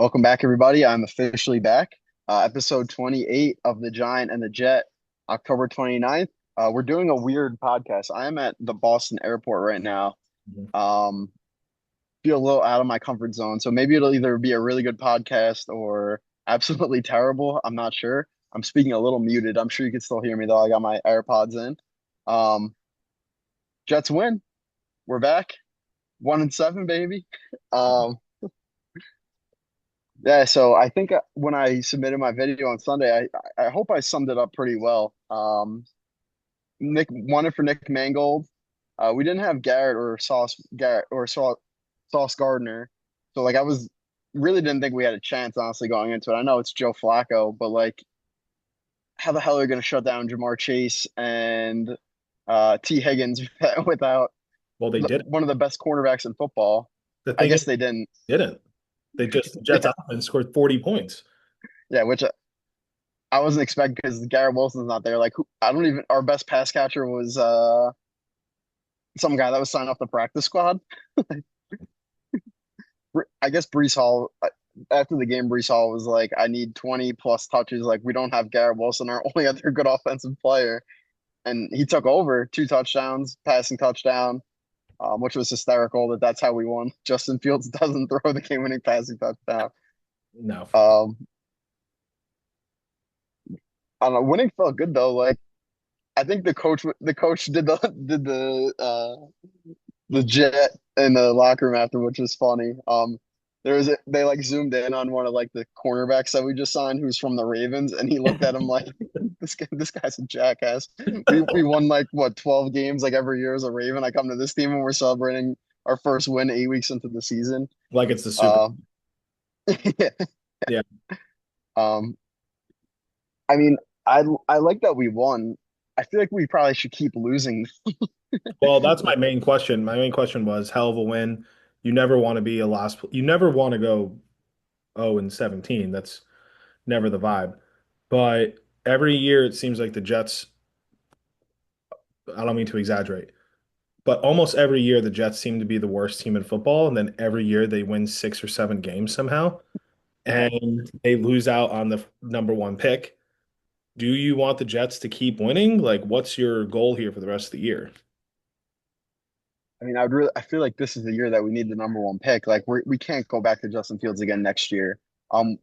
Welcome back, everybody. I'm officially back. Episode 28 of The Giant and the Jet, October 29th. We're doing a weird podcast. I am at the Boston airport right now. Mhm. Um, feel a little out of my comfort zone. So maybe it'll either be a really good podcast or absolutely terrible. I'm not sure. I'm speaking a little muted. I'm sure you can still hear me though. I got my AirPods in. Um, Jets win. We're back. 1-7, baby. Um, Yeah, so I think when I submitted my video on Sunday, I hope I summed it up pretty well. Nick wanted for Nick Mangold. We didn't have Garrett or Sauce Gardner, so like I was really didn't think we had a chance honestly going into it. I know it's Joe Flacco, but like how the hell are you going to shut down Jamar Chase and T Higgins without Well, they did. one of the best cornerbacks in football? The I thing is, guess they didn't. they didn't. The Jets Yeah, offense scored 40 points. yeah, which I wasn't expecting because Garrett Wilson's not there. Like I don't even our best pass catcher was some guy that was signed off the practice squad. I guess Brees Hall after the game, Brees Hall was like, I need 20 plus touches. Like we don't have Garrett Wilson, our only other good offensive player. And he took over 2 touchdowns, passing touchdown, which was hysterical that's how we won. Justin Fields doesn't throw the game-winning passing touchdown. No. Um, I don't know. Winning felt good though. Like I think the coach did the jet in the locker room after, which was funny. They like zoomed in on one of like the cornerbacks that we just signed, who's from the Ravens, and he looked at him like this guy's a jackass. We won like what 12 games like every year as a Raven. I come to this team and we're celebrating our first win 8 weeks into the season. Like it's the Super. Uh, yeah. Yeah. Um, I mean, I like that we won. I feel like we probably should keep losing. Well, that's my main question. My main question was hell of a win. You never want to be a last. You never want to go 0 and 17. That's never the vibe. But every year it seems like the Jets. I don't mean to exaggerate, but almost every year the Jets seem to be the worst team in football, and then every year they win 6 or 7 games somehow, and they lose out on the number one pick. Do you want the Jets to keep winning? Like, what's your goal here for the rest of the year? I mean, I feel like this is the year that we need the number one pick. Like we can't go back to Justin Fields again next year.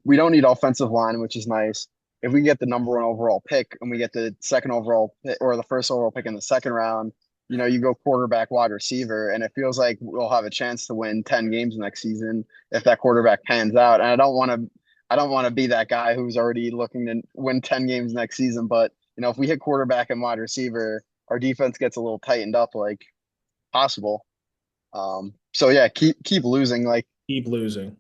We don't need offensive line, which is nice. If we get the number one overall pick and we get the second overall pick or the first overall pick in the second round, you go quarterback, wide receiver, and it feels like we'll have a chance to win 10 games next season if that quarterback pans out. And I don't want to be that guy who's already looking to win 10 games next season. But if we hit quarterback and wide receiver, our defense gets a little tightened up, like possible. So yeah, keep losing. Like Keep losing.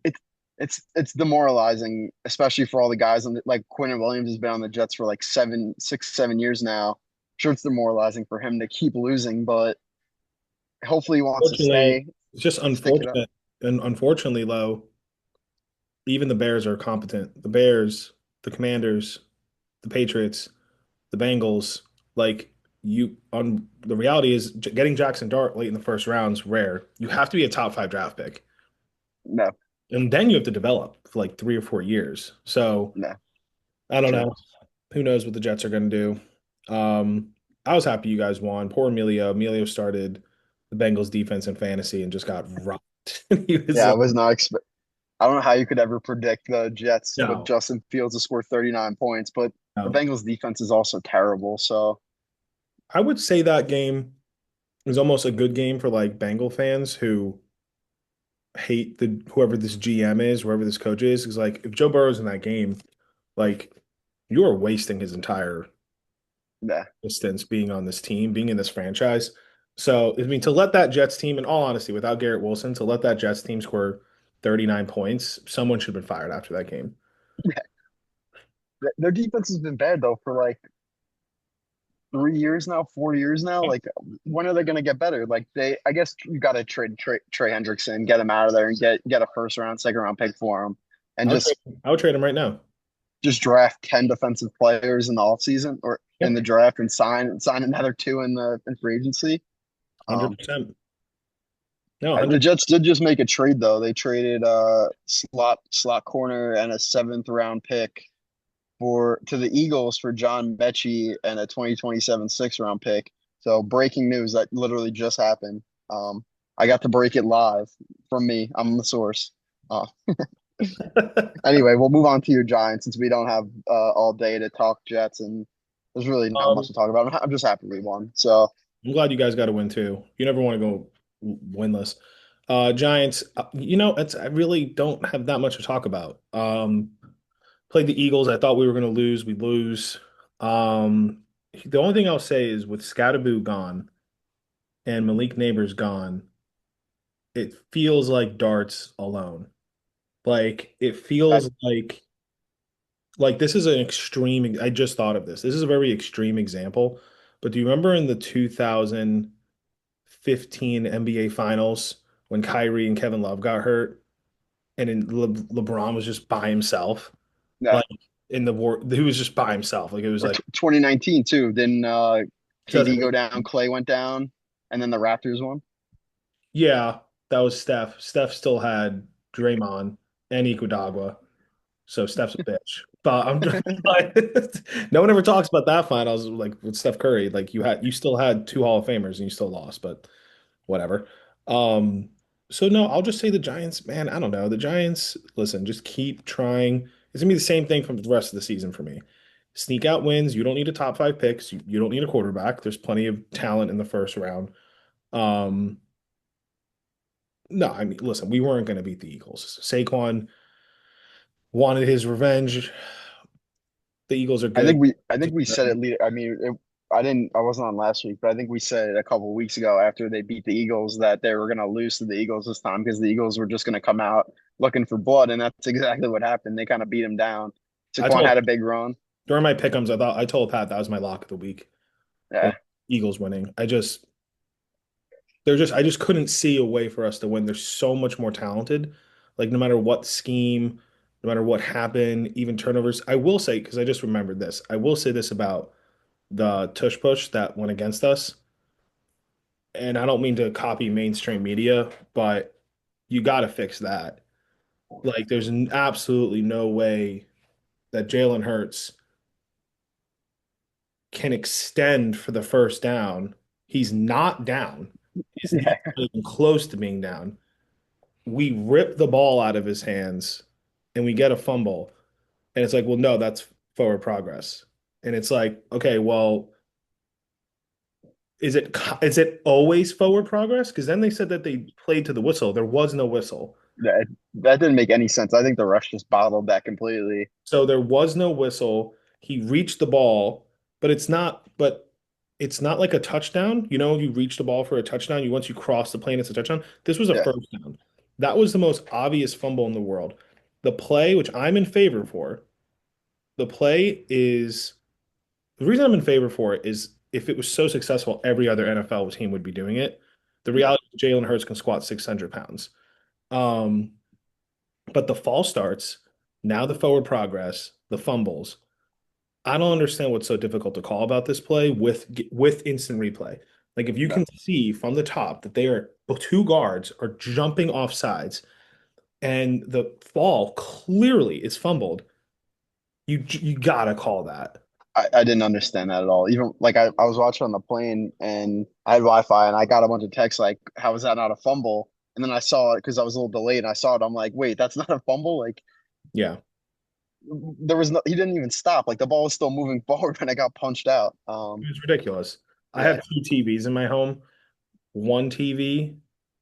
it's it's demoralizing, especially for all the guys like Quinn Williams has been on the Jets for like 7 6 7 years now. Sure, it's demoralizing for him to keep losing, but hopefully he wants to Fortunately, stay, it's just stick it up. unfortunate. And unfortunately, though, even the Bears are competent. The Bears, the Commanders, the Patriots, the Bengals, like you on the reality is getting Jackson Dart late in the first round is rare. You have to be a top 5 draft pick. No, And then you have to develop for like 3 or 4 years. So no, I don't true. know. Who knows what the Jets are going to do? I was happy you guys won. Poor Emilio. Emilio started the Bengals defense in fantasy and just got rocked. He was Yeah, I like, was not expect. I don't know how you could ever predict the Jets with no, Justin Fields to score 39 points, but the no. Bengals defense is also terrible. So I would say that game was almost a good game for like Bengal fans who hate the whoever this GM is, whoever this coach is. Because like if Joe Burrow's in that game, like you are wasting his entire yeah, distance being on this team, being in this franchise. So, I mean, to let that Jets team, in all honesty, without Garrett Wilson, to let that Jets team score 39 points, someone should have been fired after that game. their defense has been bad though for like 3 years now, 4 years now. Like, when are they going to get better? Like, I guess you got to trade Trey Hendrickson, get him out of there, and get a first round, second round pick for him, and I would trade him right now. just draft 10 defensive players in the offseason or in Yep, the draft and sign another two in free agency. Um, 100%. No, The 100. Jets did just make a trade though. They traded slot corner and a seventh round pick for to the Eagles for John Mechie and a 2027 sixth round pick. So breaking news that literally just happened. Um, I got to break it live from me. I'm the source. Uh, anyway, we'll move on to your Giants since we don't have all day to talk Jets and there's really not much Um, to talk about. I'm just happy we won. So I'm glad you guys got to win too. You never want to go winless. Giants, I really don't have that much to talk about. Played the Eagles. I thought we were going to lose. We lose. Um, the only thing I'll say is with Scatterboo gone and Malik Neighbors gone, it feels like darts alone. Like it I, feels like this is an extreme. I just thought of this. This is a very extreme example. But do you remember in the 2015 NBA Finals when Kyrie and Kevin Love got hurt and then LeBron was just by himself? yeah, Like in the war, he was just by himself. Like it was or like 2019 too. Didn't KD go down? 2018. Clay went down, and then the Raptors won. Yeah, that was Steph. Steph still had Draymond and Iguodala, so Steph's a bitch. But I'm just like, no one ever talks about that finals like with Steph Curry. Like you still had two Hall of Famers and you still lost, but whatever. Um, so no, I'll just say the Giants, man, I don't know. The Giants, listen, just keep trying. It's gonna be the same thing from the rest of the season for me. Sneak out wins. You don't need a top five picks. You don't need a quarterback. There's plenty of talent in the first round. Um, no, I mean, listen, we weren't going to beat the Eagles. Saquon wanted his revenge. The Eagles are good. I think we said it. I mean, I didn't. I wasn't on last week, but I think we said it a couple of weeks ago after they beat the Eagles that they were going to lose to the Eagles this time because the Eagles were just going to come out looking for blood, and that's exactly what happened. They kind of beat him down. I Saquon told had a big run. during my pick'ems, I told Pat that was my lock of the week. Yeah, Eagles winning. I just couldn't see a way for us to win. They're so much more talented. Like no matter what scheme, no matter what happened, even turnovers. I will say, because I just remembered this, I will say this about the tush push that went against us. And I don't mean to copy mainstream media, but you got to fix that. Like there's absolutely no way that Jalen Hurts can extend for the first down. He's not down. He's yeah. not even close to being down. We rip the ball out of his hands and we get a fumble. And it's like, well, no, that's forward progress. And it's like, okay, well, is it always forward progress? Because then they said that they played to the whistle. There was no whistle. That didn't make any sense. I think the rush just bottled that completely. So there was no whistle. He reached the ball, but it's not like a touchdown. You know, you reach the ball for a touchdown. Once you cross the plane, it's a touchdown. This was a Yeah, first down. That was the most obvious fumble in the world. The play, which I'm in favor for, the play is the reason I'm in favor for it is if it was so successful, every other NFL team would be doing it. The yeah. reality is Jalen Hurts can squat 600 pounds. Um, but the false starts, now the forward progress, the fumbles. I don't understand what's so difficult to call about this play with instant replay. Like if you No. can see from the top that they are two guards are jumping off sides and the fall clearly is fumbled, you gotta call that. I didn't understand that at all. Even like I was watching on the plane and I had Wi-Fi and I got a bunch of texts like, how is that not a fumble? And then I saw it because I was a little delayed and I saw it. I'm like, wait, that's not a fumble? Like Yeah, there was no, he didn't even stop. Like the ball was still moving forward when I got punched out. it's ridiculous. I Yeah, have two TVs in my home. One TV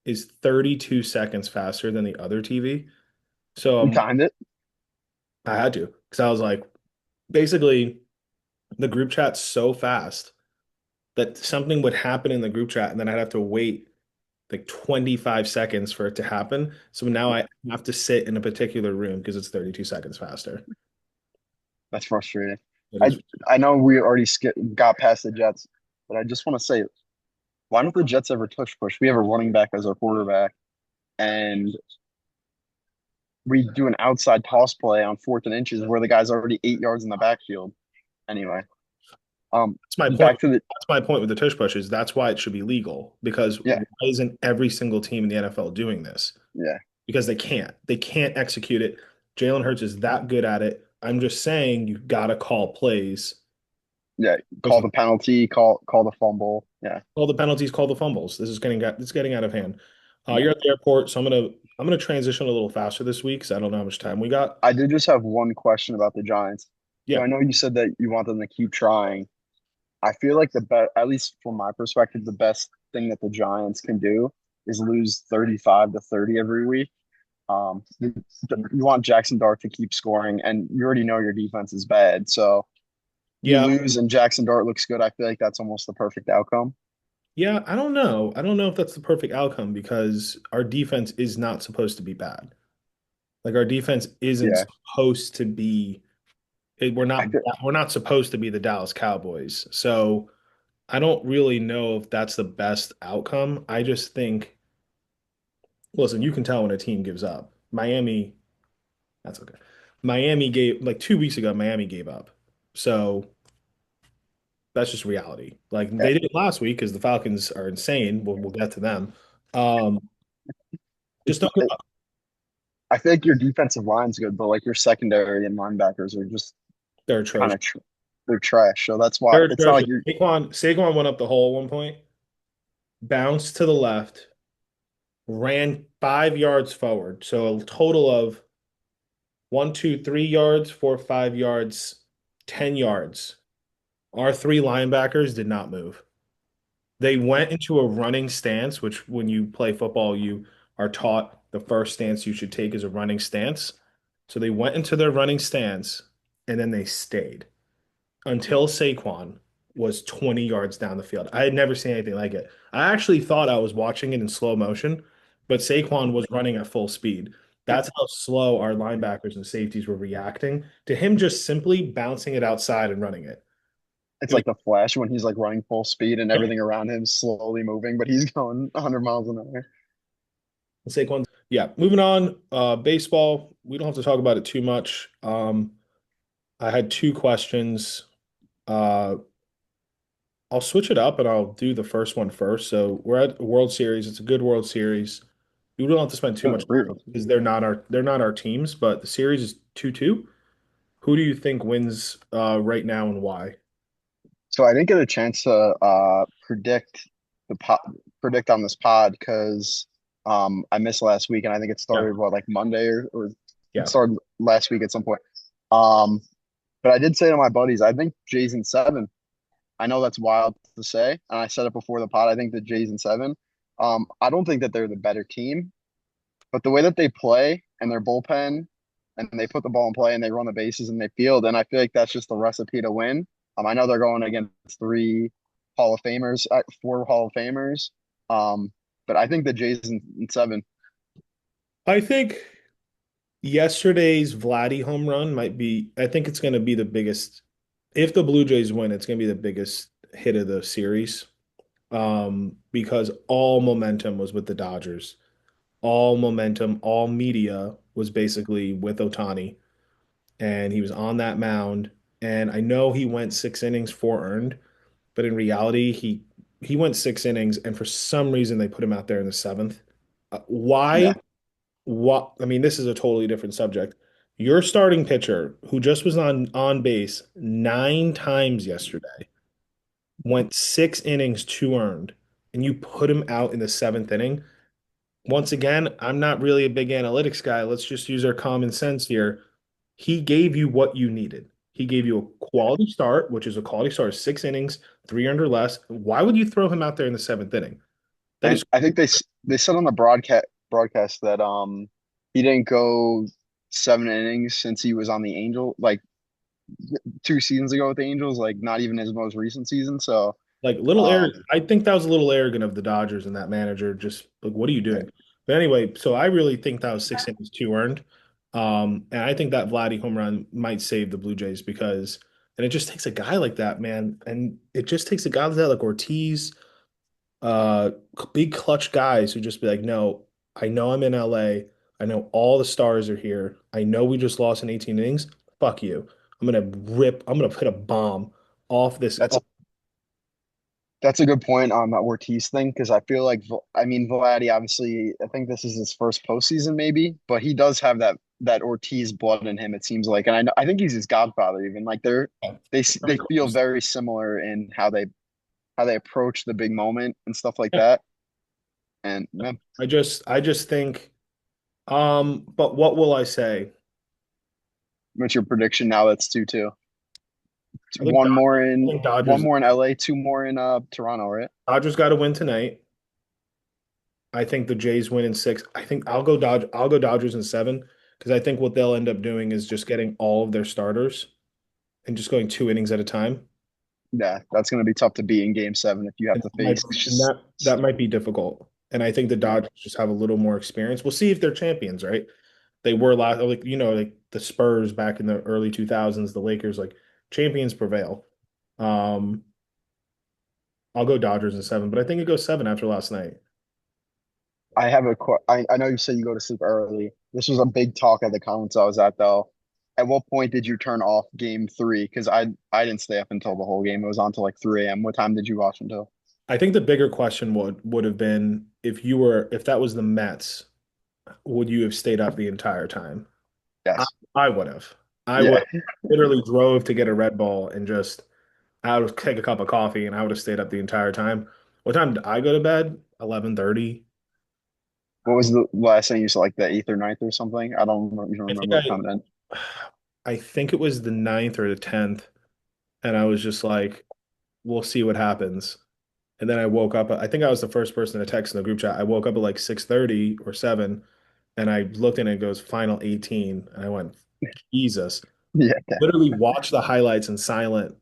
is 32 seconds faster than the other TV. So you timed it. I had to because I was like, basically, the group chat's so fast that something would happen in the group chat and then I'd have to wait like 25 seconds for it to happen. So now I have to sit in a particular room because it's 32 seconds faster. That's frustrating. It I is. I know we already got past the Jets, but I just want to say, why don't the Jets ever tush push? We have a running back as our quarterback, and we do an outside toss play on fourth and inches where the guy's already 8 yards in the backfield. Anyway, That's my point. Back to the That's my point with the tush push is that's why it should be legal because yeah, why isn't every single team in the NFL doing this? yeah, Because they can't. They can't execute it. Jalen Hurts is that good at it. I'm just saying you gotta call plays. yeah. Call the penalty, call the fumble. Yeah, Call the penalties, call the fumbles. It's getting out of hand. yeah. You're at the airport, so I'm gonna transition a little faster this week because I don't know how much time we got. I did just have one question about the Giants. So Yeah, I know you said that you want them to keep trying. I feel like the best, at least from my perspective, the best thing that the Giants can do is lose 35 to 30 every week. You want Jackson Dart to keep scoring, and you already know your defense is bad. So you yeah, lose and Jackson Dart looks good. I feel like that's almost the perfect outcome. yeah. I don't know. I don't know if that's the perfect outcome because our defense is not supposed to be bad. Like our defense isn't Yeah. supposed to be. We're I not. feel, We're not supposed to be the Dallas Cowboys. So I don't really know if that's the best outcome. I just think, listen, you can tell when a team gives up. Miami, that's okay. Miami gave like 2 weeks ago, Miami gave up. So that's just reality. Like yeah, they did it last week because the Falcons are insane. We'll get to them. Um, just it's, don't give up. I feel like your defensive line's good, but like your secondary and linebackers are just They're kind atrocious. of they're trash. So that's why They're it's not like atrocious. you're. Saquon went up the hole at one point, bounced to the left, ran 5 yards forward. So a total of 1, 2, 3 yards, 4, 5 yards, 10 yards. Our three linebackers did not move. They went into a running stance, which when you play football, you are taught the first stance you should take is a running stance. So they went into their running stance and then they stayed until Saquon was 20 yards down the field. I had never seen anything like it. I actually thought I was watching it in slow motion, but Saquon was running at full speed. That's how slow our linebackers and safeties were reacting to him just simply bouncing it outside and running it. It's It was like the Flash when he's like running full speed and everything around him slowly moving, but he's going 100 miles an hour. Saquon. Yeah, moving on. Baseball. We don't have to talk about it too much. I had two questions. Uh, I'll switch it up and I'll do the first one first. So we're at a World Series. It's a good World Series. We don't have to spend too Yeah, much time real. because they're not our teams, but the series is 2-2. Who do you think wins right now and why? So I didn't get a chance to the pod, predict on this pod because I missed last week and I think it Yeah, started what like Monday or it yeah. started last week at some point. Um, but I did say to my buddies, I think Jay's in seven. I know that's wild to say, and I said it before the pod. I think that Jay's in seven. I don't think that they're the better team, but the way that they play and their bullpen and they put the ball in play and they run the bases and they field, and I feel like that's just the recipe to win. I know they're going against three Hall of Famers, four Hall of Famers. Um, but I think the Jays in seven. I think yesterday's Vladdy home run might be, I think it's going to be the biggest. If the Blue Jays win, it's going to be the biggest hit of the series because all momentum was with the Dodgers. All momentum, all media was basically with Ohtani, and he was on that mound. And I know he went 6 innings, 4 earned, but in reality, he went 6 innings, and for some reason they put him out there in the seventh. Why? Yeah, What? I mean, this is a totally different subject. Your starting pitcher, who just was on base 9 times yesterday, went 6 innings, 2 earned, and you put him out in the seventh inning. Once again, I'm not really a big analytics guy. Let's just use our common sense here. He gave you what you needed. He gave you a quality start, which is a quality start, 6 innings, 3 earned or less. Why would you throw him out there in the seventh inning? That and is I think they said on the broadcast that he didn't go 7 innings since he was on the Angel like 2 seasons ago with the Angels, like not even his most recent season. So like little um, arrogant. I think that was a little arrogant of the Dodgers and that manager. Just like, what are you yeah. doing? But anyway, so I really think that was 6 innings, 2 earned. And I think that Vladdy home run might save the Blue Jays because, and it just takes a guy like that, man. And it just takes a guy like that, like Ortiz, uh, big clutch guys who just be like, no, I know I'm in LA. I know all the stars are here. I know we just lost in 18 innings. Fuck you. I'm gonna put a bomb off this. That's That's a good point on the Ortiz thing because I feel like I mean Vladdy obviously I think this is his first postseason maybe, but he does have that Ortiz blood in him. It seems like, and I think he's his godfather even. Like they feel very similar in how they approach the big moment and stuff like Yeah, that. And man, I just think, but what will I say? what's your prediction now? That's 2-2. I think I think One Dodgers more in LA, two more in Toronto, right? Dodgers got to win tonight. I think the Jays win in six. I think I'll go Dodgers in seven because I think what they'll end up doing is just getting all of their starters and just going 2 innings at a time. Yeah, that's going to be tough to beat in Game 7 if you have And to face. that might be difficult. And I think the Yeah, Dodgers just have a little more experience. We'll see if they're champions, right? They were last, like like the Spurs back in the early 2000s, the Lakers, like champions prevail. Um, I'll go Dodgers in seven, but I think it goes seven after last night. I have I know you said you go to sleep early. This was a big talk at the conference I was at, though. At what point did you turn off Game 3? Because I didn't stay up until the whole game. It was on till like 3 a.m. What time did you watch until? I think the bigger question would have been if that was the Mets, would you have stayed up the entire time? I, Yes. I would have. I would Yeah. literally drove to get a Red Bull and just I would take a cup of coffee and I would have stayed up the entire time. What time did I go to bed? 11:30. What was the last thing you saw, like the eighth or ninth or something? I don't even I think remember what time it ended. I think it was the ninth or the 10th, and I was just like, we'll see what happens. And then I woke up. I think I was the first person to text in the group chat. I woke up at like 6:30 or 7, and I looked and it goes final 18. And I went, Jesus. Yeah. Literally watched the highlights in silent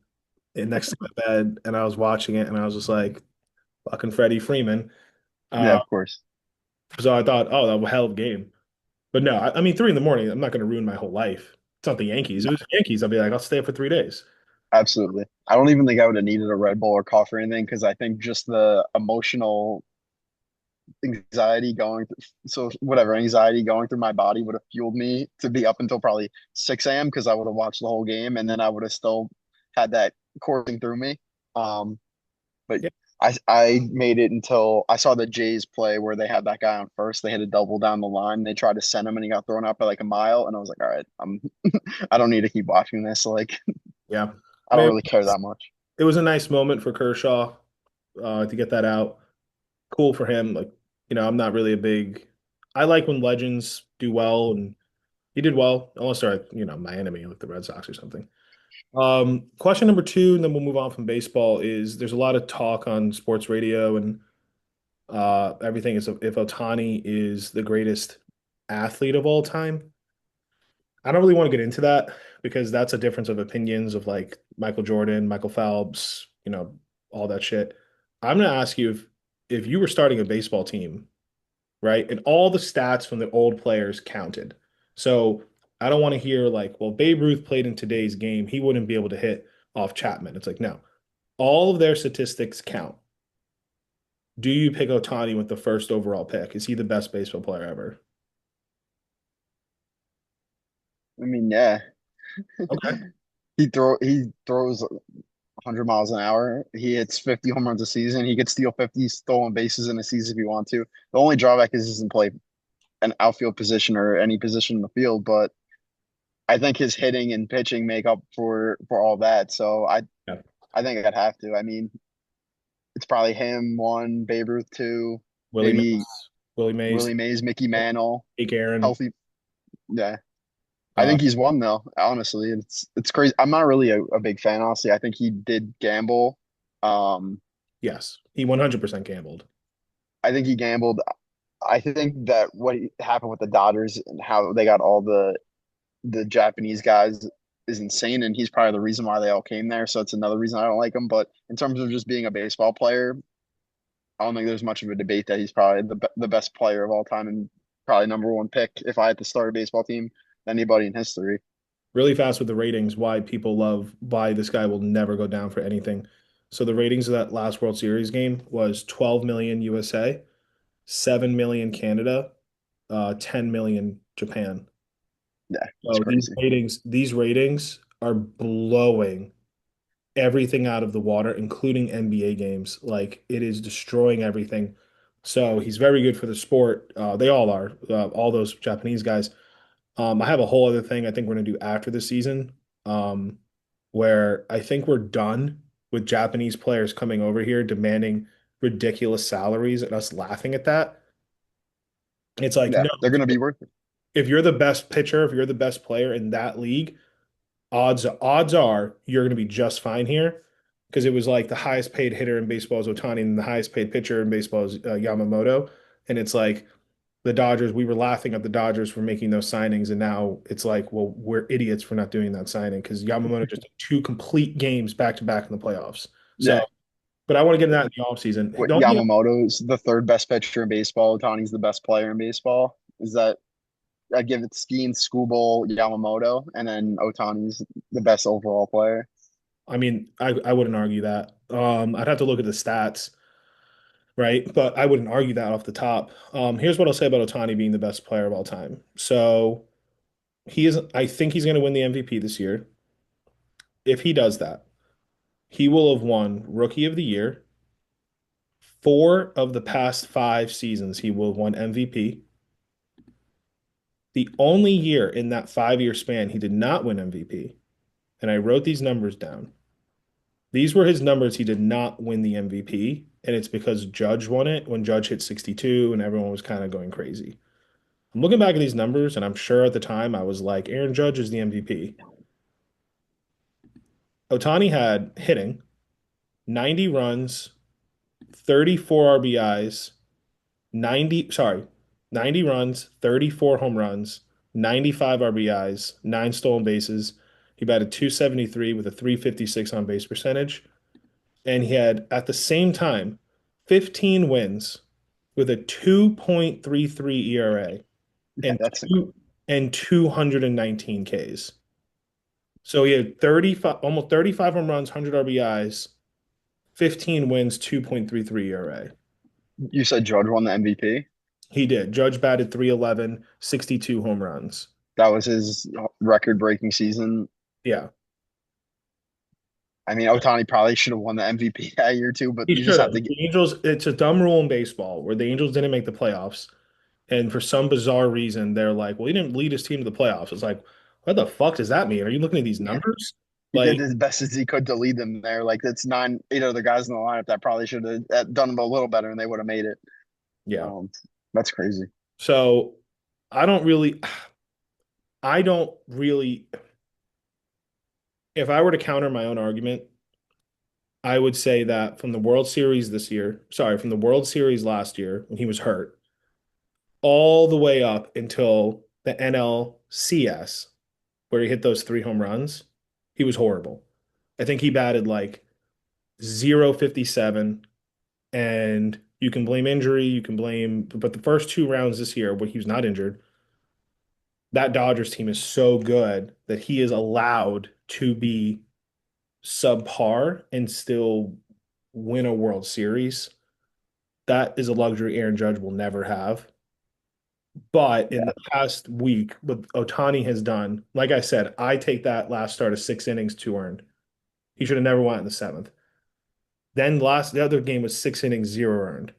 next to my bed, and I was watching it, and I was just like, fucking Freddie Freeman. Yeah, Uh, of course. so I thought, oh, that was a hell of a game. But no, I mean, 3 in the morning, I'm not going to ruin my whole life. It's not the Yankees. If it was the Yankees, I'd be like, I'll stay up for 3 days. Absolutely. I don't even think I would have needed a Red Bull or coffee or anything because I think just the emotional anxiety going through, so whatever anxiety going through my body would have fueled me to be up until probably 6 a.m. because I would have watched the whole game and then I would have still had that coursing through me. But Yeah. I made it until I saw the Jays play where they had that guy on first. They had to double down the line. They tried to send him and he got thrown out by like a mile. And I was like, all right, I don't need to keep watching this. Like, Yeah. I don't Man, really care that much. it was a nice moment for Kershaw to get that out. Cool for him. Like, I'm not really a big. I like when legends do well, and he did well, unless they're, my enemy, like the Red Sox or something. Question number two, and then we'll move on from baseball, is there's a lot of talk on sports radio and everything is if Ohtani is the greatest athlete of all time. I don't really want to get into that because that's a difference of opinions of like Michael Jordan, Michael Phelps, all that shit. I'm gonna ask you if you were starting a baseball team, right? And all the stats from the old players counted. So I don't want to hear like, well, Babe Ruth played in today's game, he wouldn't be able to hit off Chapman. It's like, no, all of their statistics count. Do you pick Ohtani with the first overall pick? Is he the best baseball player ever? I mean, yeah, Okay. he throws 100 miles an hour. He hits 50 home runs a season. He could steal 50 stolen bases in a season if he wants to. The only drawback is he doesn't play an outfield position or any position in the field, but I think his hitting and pitching make up for all that. So Yeah. I think I'd have to. I mean, it's probably him one, Babe Ruth two, Willie maybe Mays, Willie Mays, Willie Mays, Mickey Mantle, Jake Aaron. healthy. Yeah, I Uh, think he's one though. Honestly, it's crazy. I'm not really a big fan. Honestly, I think he did gamble. Um, yes, he 100% gambled. I think he gambled. I think that happened with the Dodgers and how they got all the Japanese guys is insane, and he's probably the reason why they all came there. So it's another reason I don't like him. But in terms of just being a baseball player, I don't think there's much of a debate that he's probably the best player of all time and probably number one pick if I had to start a baseball team than anybody in history. Really fast with the ratings, why people love why this guy will never go down for anything. So the ratings of that last World Series game was 12 million USA, 7 million Canada, 10 million Japan. Yeah, it's So these crazy. ratings, these ratings are blowing everything out of the water, including NBA games. Like it is destroying everything. So he's very good for the sport. They all are, all those Japanese guys. I have a whole other thing I think we're gonna do after the season, um, where I think we're done with Japanese players coming over here demanding ridiculous salaries and us laughing at that. It's like, Yeah, no, they're going to be worth it. if you're the best pitcher, if you're the best player in that league, odds are you're going to be just fine here because it was like the highest paid hitter in baseball is Ohtani and the highest paid pitcher in baseball is Yamamoto. And it's like the Dodgers, we were laughing at the Dodgers for making those signings. And now it's like, well, we're idiots for not doing that signing because Yamamoto just did two complete games back to back in the playoffs. So, Yeah. but I want to get into that in the offseason. What, The only Yamamoto's the third best pitcher in baseball. Tani's the best player in baseball. Is that I give it Skeen, Skubal, Yamamoto, and then Otani's the best overall player. I mean, I wouldn't argue that. I'd have to look at the stats, right? But I wouldn't argue that off the top. Here's what I'll say about Ohtani being the best player of all time. So he is, I think he's going to win the MVP this year. If he does that, he will have won Rookie of the Year. 4 of the past 5 seasons, he will have won MVP. The only year in that 5 year span he did not win MVP, and I wrote these numbers down. These were his numbers. He did not win the MVP, and it's because Judge won it when Judge hit 62 and everyone was kind of going crazy. I'm looking back at these numbers, and I'm sure at the time I was like, Aaron Judge is the MVP. Ohtani had hitting 90 runs, 34 RBIs, 90 runs, 34 home runs, 95 RBIs, 9 stolen bases. He batted 273 with a 356 on base percentage. And he had at the same time 15 wins with a 2.33 ERA Yeah, and that's two and 219 Ks. So he had 35 almost 35 home runs, 100 RBIs, 15 wins, 2.33 ERA. you said Judge won the MVP. He did. Judge batted 311, 62 home runs. That was his record-breaking season. Yeah. I mean, Otani probably should have won the MVP that year too, but He you just should have have. to. The Angels, it's a dumb rule in baseball where the Angels didn't make the playoffs. And for some bizarre reason, they're like, well, he didn't lead his team to the playoffs. It's like, what the fuck does that mean? Are you looking at these Yeah, numbers? he did Like, his best as he could to lead them there. Like that's nine, eight other guys in the lineup that probably should have done them a little better, and they would have made it. yeah. Um, that's crazy. So I don't really, I don't really, if I were to counter my own argument, I would say that from the World Series this year, sorry, from the World Series last year when he was hurt, all the way up until the NLCS, where he hit those 3 home runs, he was horrible. I think he batted like 0.57, and you can blame injury, you can blame, but the first 2 rounds this year, where he was not injured, that Dodgers team is so good that he is allowed to be subpar and still win a World Series. That is a luxury Aaron Judge will never have. But in Yeah, the past week, what Ohtani has done, like I said, I take that last start of 6 innings, 2 earned. He should have never went in the seventh. Then the other game was 6 innings, 0 earned,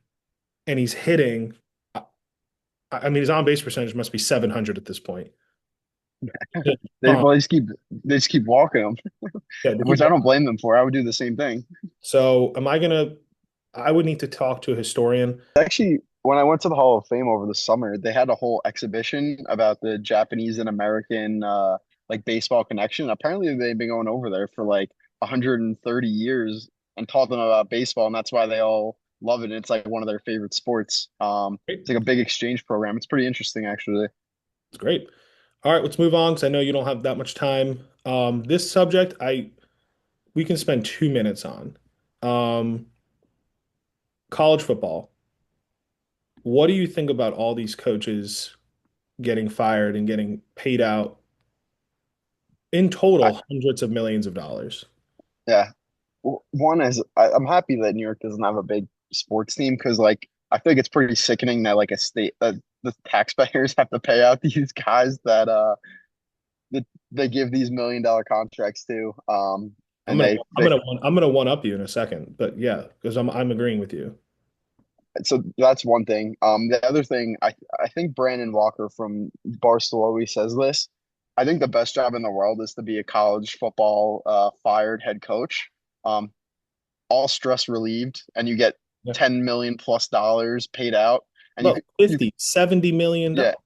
and he's hitting. I mean, his on base percentage must be 700 at this point. they Um, well, they just keep walking them, yeah, they keep which I don't blame them for. I would do the same thing. So am I gonna? I would need to talk to a historian. Actually, when I went to the Hall of Fame over the summer, they had a whole exhibition about the Japanese and American like baseball connection. Apparently, they've been going over there for like 130 years and taught them about baseball, and that's why they all love it. And it's like one of their favorite sports. It's Great. like a big exchange program. It's pretty interesting, actually. It's great. All right, let's move on because I know you don't have that much time. This subject, I we can spend 2 minutes on. Um, College football. What do you think about all these coaches getting fired and getting paid out in I, total hundreds of millions of dollars? yeah, one is I'm happy that New York doesn't have a big sports team because like I feel like it's pretty sickening that like a state that the taxpayers have to pay out these guys that they give these $1 million contracts to. and they I'm gonna one up you in a second, but yeah, because I'm agreeing with you. so that's one thing. The other thing, I think Brandon Walker from Barstool always says this. I think the best job in the world is to be a college football fired head coach. Um, all stress relieved, and you get Yeah. 10 million plus dollars paid out, and About you could 50, 70 million yeah dollars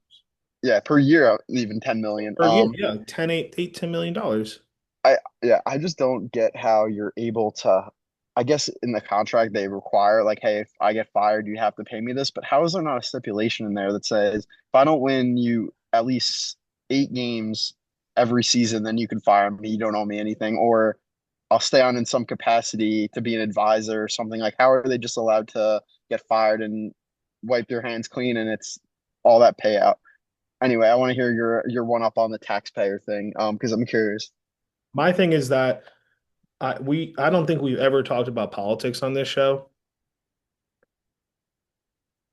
yeah per year even 10 million. per year. Yeah, 10, 8, $10 million. I just don't get how you're able to. I guess in the contract they require like, hey, if I get fired, you have to pay me this. But how is there not a stipulation in there that says if I don't win you at least 8 games every season, then you can fire me. You don't owe me anything, or I'll stay on in some capacity to be an advisor or something. Like, how are they just allowed to get fired and wipe their hands clean and it's all that payout? Anyway, I want to hear your one up on the taxpayer thing, because I'm curious. My thing is that I don't think we've ever talked about politics on this show.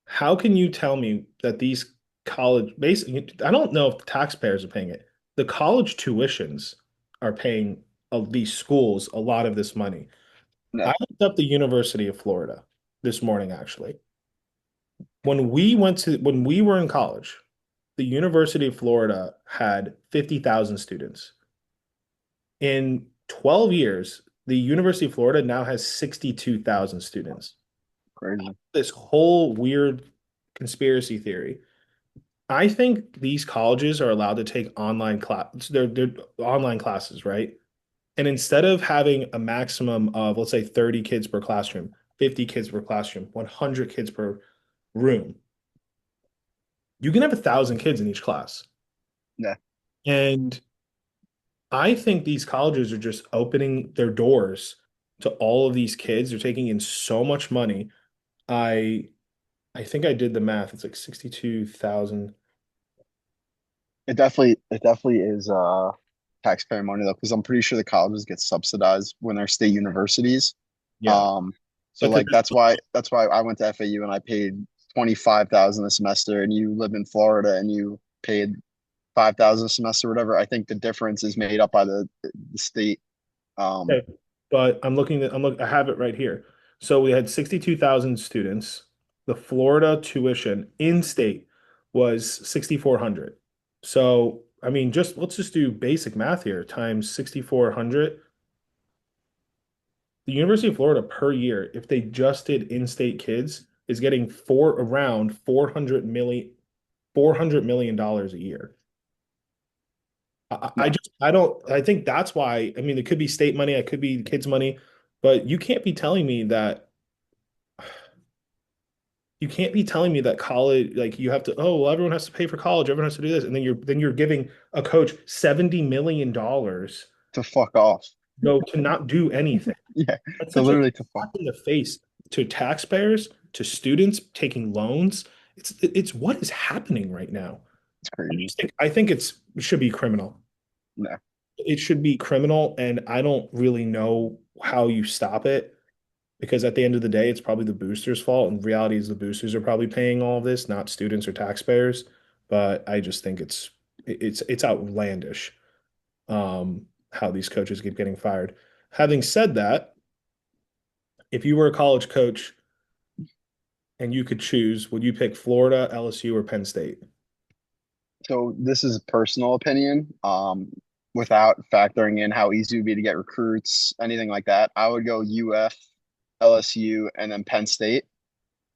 How can you tell me that these college basically I don't know if the taxpayers are paying it. The college tuitions are paying these schools a lot of this money. No, I looked up the University of Florida this morning actually. When we were in college, the University of Florida had 50,000 students. In 12 years, the University of Florida now has 62,000 students. crazy. This whole weird conspiracy theory. I think these colleges are allowed to take online class, they're online classes, right? And instead of having a maximum of, let's say, 30 kids per classroom, 50 kids per classroom, 100 kids per room, you can have 1,000 kids in each class. Yeah. And I think these colleges are just opening their doors to all of these kids. They're taking in so much money. I I think I did the math. It's like 62,000. It definitely is taxpayer money though, because I'm pretty sure the colleges get subsidized when they're state universities. Yeah. Um, so But to like that's why I went to FAU and I paid 25,000 a semester, and you live in Florida and you paid 5,000 a semester, or whatever. I think the difference is made up by the state. Um, okay. But I have it right here. So we had 62,000 students. The Florida tuition in state was 6,400. So, I mean, just let's just do basic math here times 6,400. The University of Florida per year, if they just did in-state kids, is getting around 400 million dollars a year. I no, just I don't I think that's why I mean it could be state money, it could be kids' money, but you can't be telling me that college like you have to oh well everyone has to pay for college, everyone has to do this, and then you're giving a coach $70 million to fuck off. go to not do anything. Yeah, That's to such a literally to fuck. slap in the face to taxpayers, to students taking loans. It's what is happening right now. It's crazy. I think it should be criminal. No, It should be criminal, and I don't really know how you stop it because at the end of the day, it's probably the boosters' fault. And reality is the boosters are probably paying all of this, not students or taxpayers. But I just think it's outlandish how these coaches keep getting fired. Having said that, if you were a college coach and you could choose, would you pick Florida, LSU, or Penn State? so this is a personal opinion. Without factoring in how easy it would be to get recruits, anything like that, I would go UF, LSU, and then Penn State.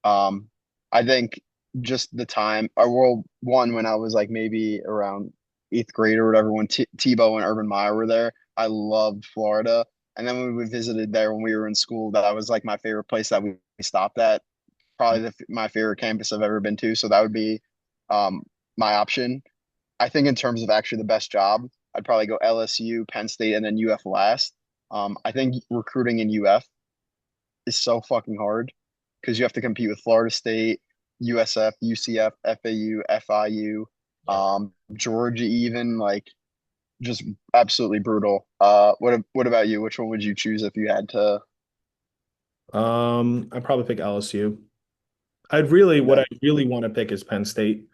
Um, I think just the time, I well, one when I was like maybe around eighth grade or whatever, when T Tebow and Urban Meyer were there, I loved Florida. And then when we visited there when we were in school, that was like my favorite place that we stopped at. Probably my favorite campus I've ever been to. So that would be um, my option. I think in terms of actually the best job, I'd probably go LSU, Penn State, and then UF last. I think recruiting in UF is so fucking hard because you have to compete with Florida State, USF, UCF, FAU, FIU, Yeah. Georgia, even like just absolutely brutal. What about you? Which one would you choose if you had to? I'd probably pick LSU. What Yeah, I really want to pick is Penn State.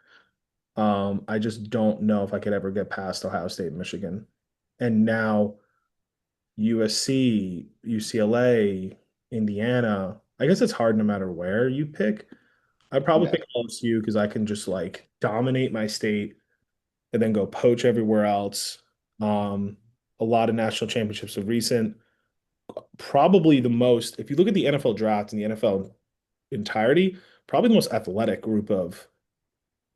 I just don't know if I could ever get past Ohio State and Michigan. And now USC, UCLA, Indiana. I guess it's hard no matter where you pick. I'd probably Yeah, pick LSU because I can just like dominate my state and then go poach everywhere else. Um, a lot of national championships of recent. Probably the most, if you look at the NFL draft and the NFL entirety, probably the most athletic group of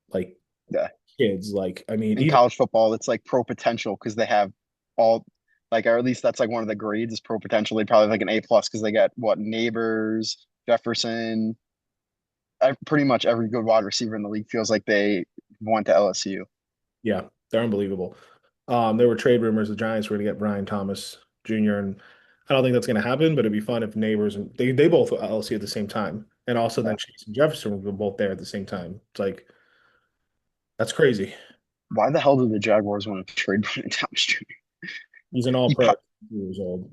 like yeah. kids. Like, I mean, In even college football, it's like pro potential because they have all like, or at least that's like one of the grades is pro potential. They probably have like an A+ because they got what Neighbors, Jefferson, pretty much every good wide receiver in the league feels like they went to LSU. yeah, they're unbelievable. There were trade rumors the Giants were going to get Brian Thomas Jr. and I don't think that's going to happen, but it'd be fun if neighbors and they both were LSU at the same time, and also Yeah. then Chase and Jefferson were both there at the same time. It's like that's crazy. Why the hell did the Jaguars want to trade Brandon Thomas Jr.? He's an all You pro, cut, years old.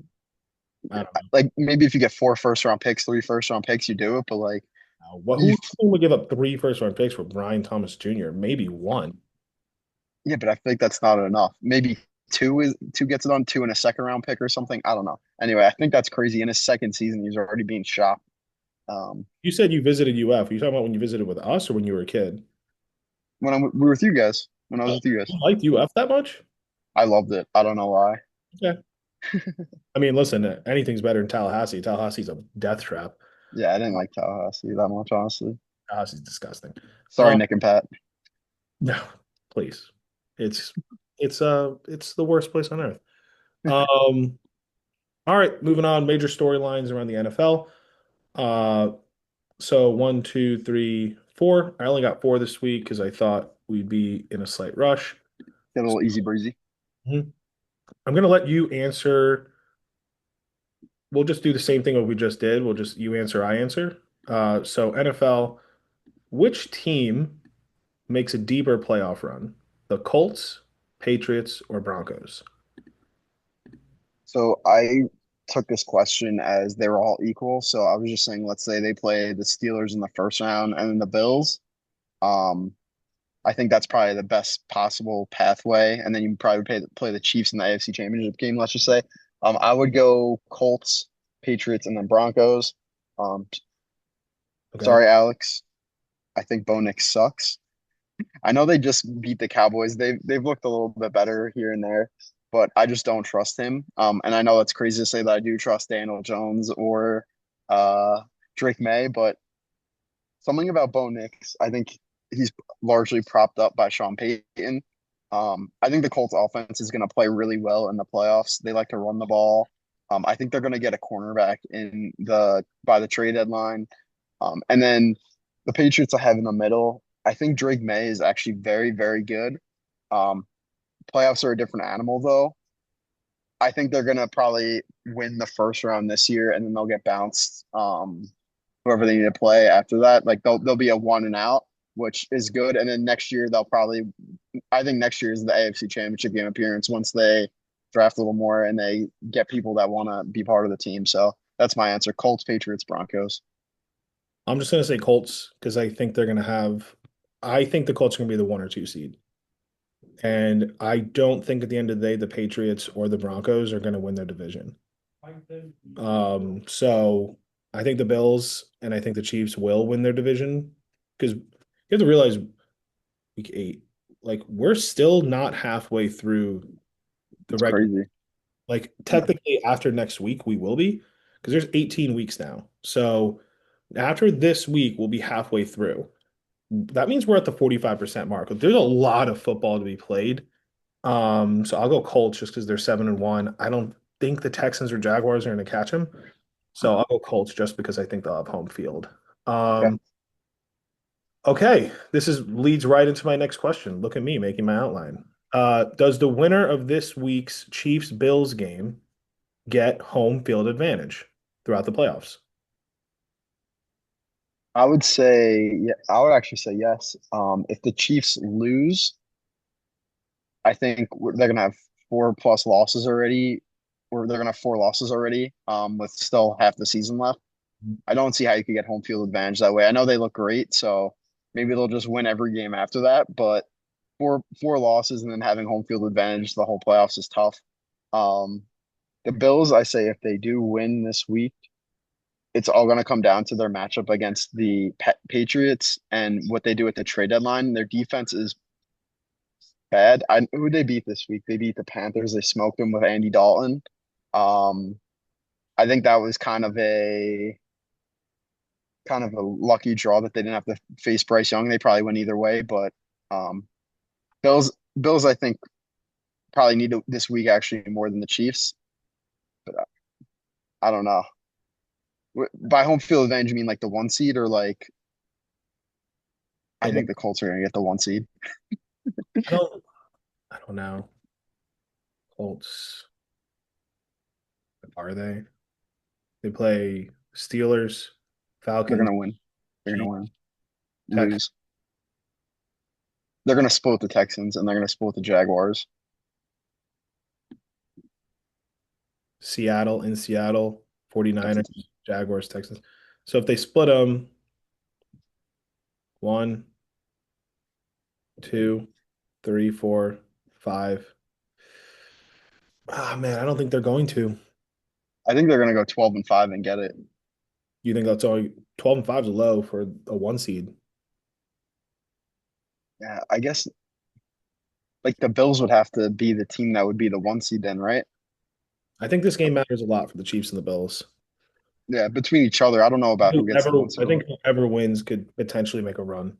I don't know. like maybe if you get 4 first round picks, 3 first round picks, you do it. But like What you, who would give up three first round picks for Brian Thomas Jr.? Maybe one. yeah, but I think that's not enough. Maybe two gets it done, two in a second round pick or something. I don't know. Anyway, I think that's crazy. In his second season, he's already being shopped. Um, You said you visited UF. Are you talking about when you visited with us or when you were a kid? we were with you guys, when I was Oh, with you guys, you liked UF that much? I loved it. I don't know why. Yeah. I mean, listen, anything's better than Tallahassee. Tallahassee's a death trap. Yeah, I didn't like Tallahassee that much, honestly. Tallahassee's disgusting. Sorry, Nick and Pat. No, please. It's it's the worst place on earth. Um, all right, moving on. Major storylines around the NFL. Uh, so one, two, three, four. I only got four this week because I thought we'd be in a slight rush. Get a little easy breezy. Mhm. I'm gonna let you answer. We'll just do the same thing that we just did. We'll just you answer, I answer. So NFL, which team makes a deeper playoff run? The Colts, Patriots, or Broncos? So I took this question as they were all equal. So I was just saying, let's say they play the Steelers in the first round and then the Bills. Um, I think that's probably the best possible pathway. And then you probably play the Chiefs in the AFC Championship game, let's just say. I would go Colts, Patriots, and then Broncos. Um, Okay. sorry, Alex. I think Bo Nix sucks. I know they just beat the Cowboys. They've looked a little bit better here and there, but I just don't trust him. And I know that's crazy to say that I do trust Daniel Jones or uh, Drake May, but something about Bo Nix, I think he's largely propped up by Sean Payton. I think the Colts offense is going to play really well in the playoffs. They like to run the ball. I think they're going to get a cornerback in the by the trade deadline. And then the Patriots I have in the middle. I think Drake May is actually very, very good. Um, playoffs are a different animal, though. I think they're gonna probably win the first round this year, and then they'll get bounced. Whoever they need to play after that, like they'll be a one and out, which is good. And then next year they'll probably, I think next year is the AFC Championship game appearance once they draft a little more and they get people that want to be part of the team. So that's my answer: Colts, Patriots, Broncos. I'm just gonna say Colts because I think they're gonna have. I think the Colts are gonna be the one or two seed, and I don't think at the end of the day the Patriots or the Broncos are gonna win their division. So I think the Bills and I think the Chiefs will win their division because you have to realize week eight, like we're still not halfway through the It's regular. crazy. Like Yeah. technically after next week we will be because there's 18 weeks now. So after this week we'll be halfway through. That means we're at the 45% mark. There's a lot of football to be played. So I'll go Colts just because they're 7-1. I don't think the Texans or Jaguars are going to catch them. So I'll go Colts just because I think they'll have home field. Okay. Um, okay, this is leads right into my next question. Look at me making my outline. Does the winner of this week's Chiefs Bills game get home field advantage throughout the playoffs? I would say, yeah, I would actually say yes. If the Chiefs lose, I think they're gonna have 4+ losses already, or they're gonna have 4 losses already, with still half the season left. I don't see how you could get home field advantage that way. I know they look great, so maybe they'll just win every game after that. But four losses and then having home field advantage the whole playoffs is tough. Um, The Bills, I say if they do win this week, it's all going to come down to their matchup against the Patriots and what they do at the trade deadline. Their defense is bad. Who they beat this week? They beat the Panthers. They smoked them with Andy Dalton. Um, I think that was kind of a lucky draw that they didn't have to face Bryce Young. They probably win either way, but um, Bills, I think probably need this week actually more than the Chiefs. But I don't know. By home field advantage, you mean like the one seed or like I The one, think the Colts are going to get the one seed. I don't I don't know. Colts, are they? They play Steelers, They're Falcons, going to win. They're going Chiefs, to win. Texans, Lose. They're going to split the Texans and they're going to split the Jaguars. Seattle in Seattle, That's a 49ers, Jaguars, Texans. So if they split them one, two, three, four, five. Ah, man, I don't think they're going to. I think they're going to go 12-5 and get it. You think that's only 12 and 5 is low for a one seed? Yeah, I guess like the Bills would have to be the team that would be the one seed then, right? I think this game matters a lot for the Chiefs and the Bills. Yeah, between each other. I don't know about who gets the one I seed. think whoever wins could potentially make a run.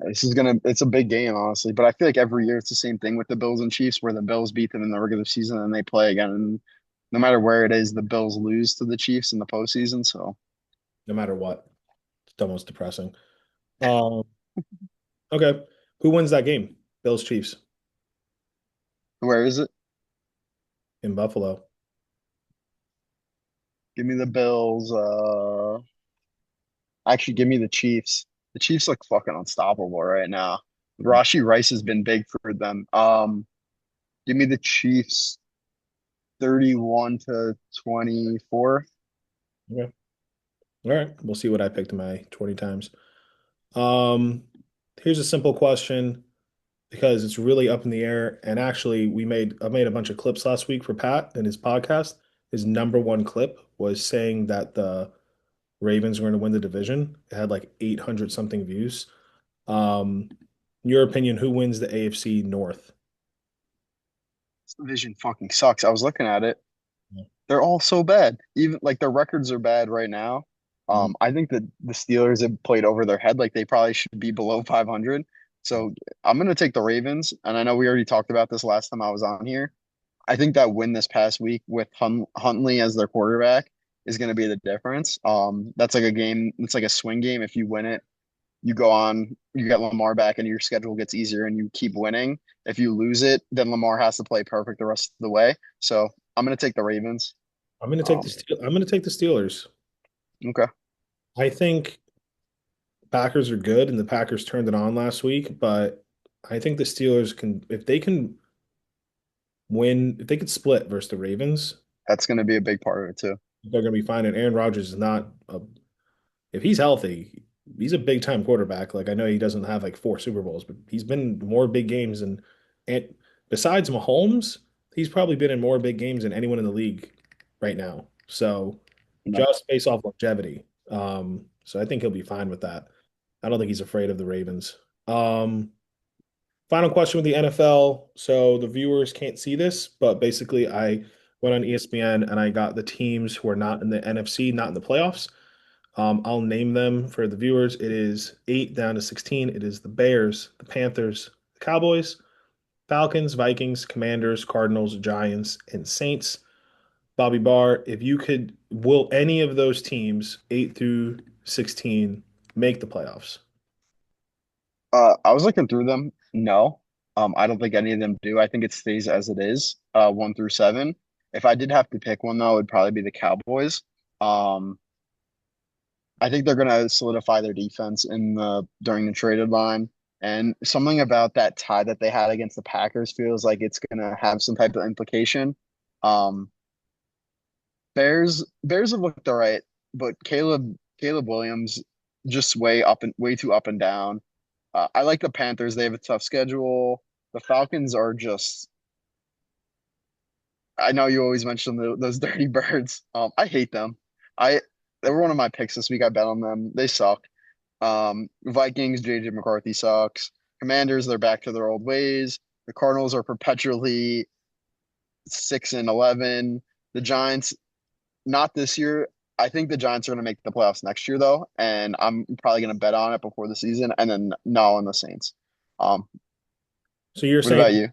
It's a big game, honestly. But I feel like every year it's the same thing with the Bills and Chiefs, where the Bills beat them in the regular season and they play again. And no matter where it is, the Bills lose to the Chiefs in the postseason. So No matter what. It's almost depressing. Um, okay. Who wins that game? Bills Chiefs where is it? in Buffalo. Give me the Bills. Actually, give me the Chiefs. The Chiefs look fucking unstoppable right now. Rashi Rice has been big for them. Give me the Chiefs 31-24. Okay. All right. We'll see what I picked my 20 times. Um, Here's a simple question because it's really up in the air. And actually, I made a bunch of clips last week for Pat and his podcast. His number one clip was saying that the Ravens were going to win the division. It had like 800 something views. Um, in your opinion, who wins the AFC North? This division fucking sucks. I was looking at it. Yeah. They're all so bad. Even like their records are bad right now. Mhm. I think that the Steelers have played over their head. Like they probably should be below 500. So I'm gonna take the Ravens. And I know we already talked about this last time I was on here. I think that win this past week with Huntley as their quarterback is going to be the difference. That's like a game. It's like a swing game. If you win it, you go on, you get Lamar back, and your schedule gets easier, and you keep winning. If you lose it, then Lamar has to play perfect the rest of the way. So I'm going to take the Ravens. Um, I'm going to take the Steelers. okay, I think Packers are good, and the Packers turned it on last week, but I think the Steelers can, if they can win, if they could split versus the Ravens, that's going to be a big part of it too. they're going to be fine. And Aaron Rodgers is not a, if he's healthy, he's a big time quarterback. Like I know he doesn't have like four Super Bowls, but he's been in more big games and besides Mahomes, he's probably been in more big games than anyone in the league right now. So You know, just based off longevity. So I think he'll be fine with that. I don't think he's afraid of the Ravens. Um, Final question with the NFL. So the viewers can't see this, but basically I went on ESPN and I got the teams who are not in the NFC, not in the playoffs. I'll name them for the viewers. It is 8 down to 16. It is the Bears, the Panthers, the Cowboys, Falcons, Vikings, Commanders, Cardinals, Giants, and Saints. Bobby Barr, if you could, will any of those teams, 8 through 16, make the playoffs? I was looking through them. No, I don't think any of them do. I think it stays as it is, 1-7. If I did have to pick one though, it'd probably be the Cowboys. Um, I think they're going to solidify their defense in the during the trade deadline. And something about that tie that they had against the Packers feels like it's going to have some type of implication. Um, Bears have looked all right, but Caleb Williams just way too up and down. I like the Panthers. They have a tough schedule. The Falcons are just I know you always mention those dirty birds. I hate them. I They were one of my picks this week. I bet on them. They suck. Vikings, JJ McCarthy sucks. Commanders, they're back to their old ways. The Cardinals are perpetually 6-11. The Giants, not this year. I think the Giants are going to make the playoffs next year, though, and I'm probably going to bet on it before the season, and then no on the Saints. Um, So you're what saying about you?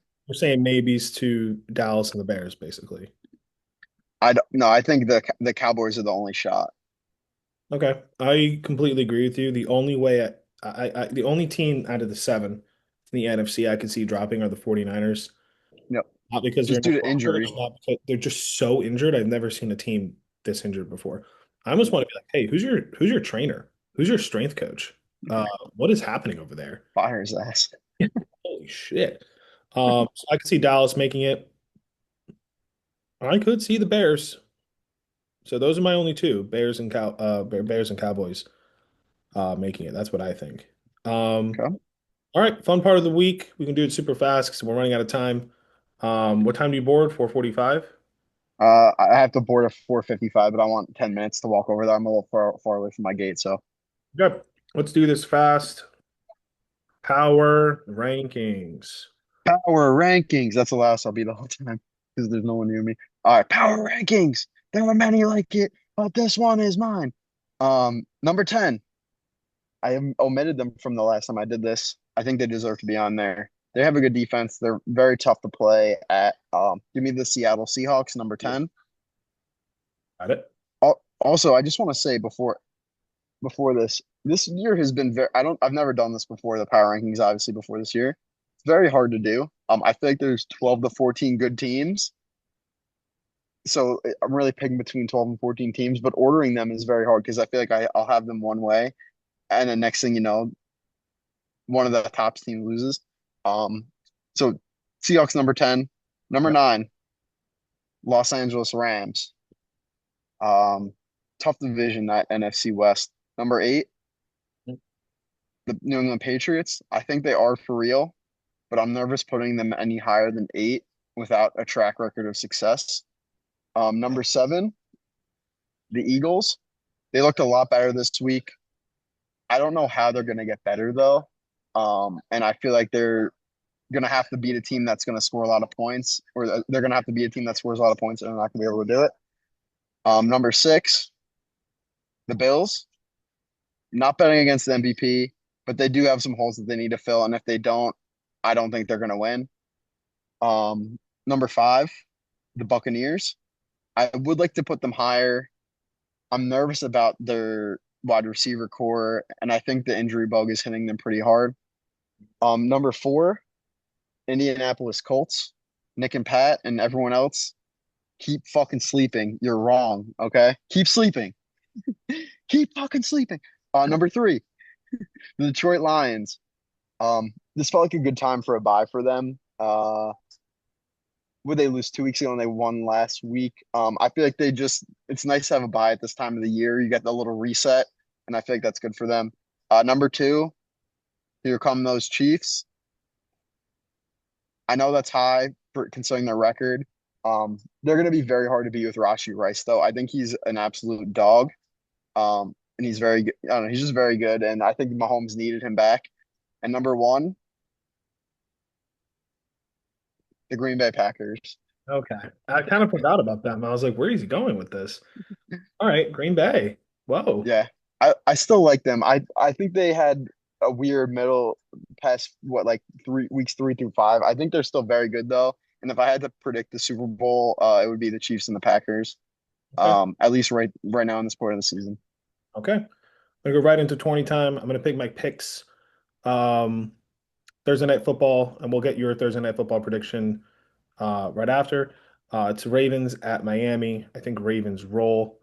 maybes to Dallas and the Bears, basically. I don't, no, I think the Cowboys are the only shot. Okay, I completely agree with you. The only way the only team out of the seven in the NFC I could see dropping are the 49ers. No, Not because they're just due no to longer good, injury. just not because they're just so injured. I've never seen a team this injured before. I almost want to be like, hey, who's your trainer? Who's your strength coach? What is happening over there? Fire his ass. Holy shit. So I could see Dallas making it. I could see the Bears. So those are my only two, Bears and Cowboys making it. That's what I think. Okay. All right, fun part of the week. We can do it super fast because we're running out of time. What time do you board? 4:45? I have to board at 4:55, but I want 10 minutes to walk over there. I'm a little far away from my gate, so Yep. Let's do this fast. Power rankings. power rankings. That's the last I'll be the whole time because there's no one near me. All right, power rankings. There are many like it, but this one is mine. Number 10. I have omitted them from the last time I did this. I think they deserve to be on there. They have a good defense. They're very tough to play at. Give me the Seattle Seahawks, number 10. Got it. Also, I just want to say before this year has been I've never done this before, the power rankings, obviously before this year. It's very hard to do. I feel like there's 12 to 14 good teams. So I'm really picking between 12 and 14 teams, but ordering them is very hard because I feel like I'll have them one way, and the next thing you know, one of the top teams loses. Um, so Seahawks number 10, number Yep. 9, Los Angeles Rams. Um, Tough division, that NFC West. Number 8, the New England Patriots. I think they are for real, but I'm nervous putting them any higher than 8 without a track record of success. Number 7, the Eagles. They looked a lot better this week. I don't know how they're going to get better though. And I feel like they're going to have to beat a team that's going to score a lot of points, or they're going to have to beat a team that scores a lot of points, and they're not going to be able to do it. Number 6, the Bills. Not betting against the MVP, but they do have some holes that they need to fill, and if they don't, I don't think they're going to win. Um, Number 5, the Buccaneers. I would like to put them higher. I'm nervous about their wide receiver core, and I think the injury bug is hitting them pretty hard. Number 4, Indianapolis Colts. Nick and Pat and everyone else, keep fucking sleeping. You're wrong, okay? Keep sleeping. Keep fucking sleeping. Number 3, the Detroit Lions. This felt like a good time for a bye for them. Would they lose 2 weeks ago and they won last week? I feel like it's nice to have a bye at this time of the year. You get the little reset, and I feel like that's good for them. Number 2, here come those Chiefs. I know that's high for considering their record. They're going to be very hard to beat with Rashi Rice, though. I think he's an absolute dog. And he's very good. I don't know, he's just very good. And I think Mahomes needed him back. And number 1, the Green Bay Packers. Okay. I kind of forgot about them. I was like, where is he going with this? All right, Green Bay. Whoa. Yeah, I still like them. I think they had a weird middle past what like 3 weeks 3 through 5. I think they're still very good though. And if I had to predict the Super Bowl, it would be the Chiefs and the Packers. Okay. At least right now in this part of the season. Okay. I'm gonna go right into 20 time. I'm gonna pick my picks. Um, Thursday night football, and we'll get your Thursday night football prediction right after. It's Ravens at Miami. I think Ravens roll.